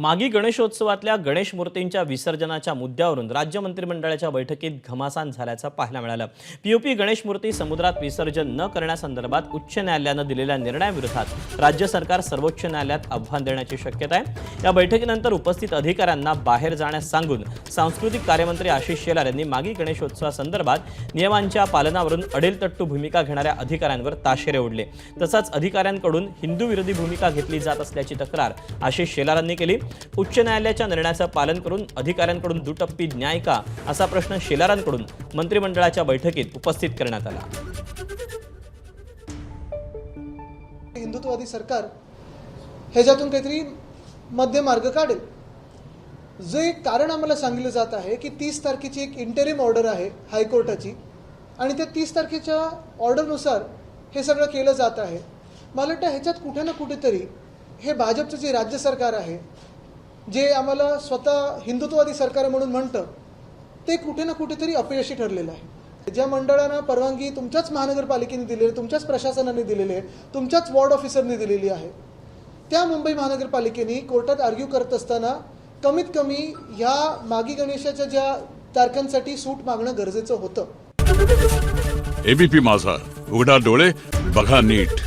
मागी गणेशोत्सवातल्या गणेश मूर्तींच्या विसर्जनाच्या मुद्द्यावरून राज्य मंत्रिमंडळाच्या बैठकीत घमासान झाल्याचं पाहायला मिळालं। पीओपी गणेश मूर्ती समुद्रात विसर्जन न करण्यासंदर्भात उच्च न्यायालयाने दिलेल्या निर्णयाविरोधात राज्य सरकार सर्वोच्च न्यायालयात आव्हान देण्याची शक्यता आहे। या बैठकीनंतर उपस्थित अधिकाऱ्यांना बाहेर जाण्यास सांगून सांस्कृतिक कार्यमंत्री आशिष शेलार यांनी मागी गणेशोत्सवासंदर्भात नियमांच्या पालनावरून अडेलतट्टू भूमिका घेणाऱ्या अधिकाऱ्यांवर ताशेरे ओढले। तसंच अधिकाऱ्यांकडून हिंदू विरोधी भूमिका घेतली जात असल्याची तक्रार आशिष शेलारांनी केली। उच्च न्यायालयाच्या निर्णयाचं पालन करून अधिकाऱ्यांकडून दुटप्पी न्याय का असा प्रश्न शेलारांकडून मंत्रिमंडळाच्या बैठकीत उपस्थित करण्यात आला। हिंदुत्ववादी सरकार ह्याच्यातून काहीतरी मध्य मार्ग काढेल। जे कारण आम्हाला सांगितलं जात आहे की 30 तारखेची एक इंटरिम ऑर्डर आहे हायकोर्टाची आणि त्या 30 तारखेच्या ऑर्डरनुसार हे सगळं केलं जात आहे। मला वाटतं ह्याच्यात कुठे ना कुठेतरी हे भाजपचं जे राज्य सरकार आहे, जे आम्हाला स्वतः हिंदुत्ववादी सरकार म्हणून म्हणतं, ते कुठे ना कुठेतरी अपयशी ठरलेलं आहे। ज्या मंडळांना परवानगी तुमच्याच महानगरपालिकेने दिलेली आहे, तुमच्याच प्रशासनाने दिलेली आहे, तुमच्याच वॉर्ड ऑफिसरने दिलेली आहे, त्या मुंबई महानगरपालिकेने कोर्टात आर्ग्यू करत असताना कमीत कमी ह्या मागी गणेशाच्या ज्या तारखांसाठी सूट मागणं गरजेचं होतं। एबीपी माझा, उघडा डोळे बघा नीट।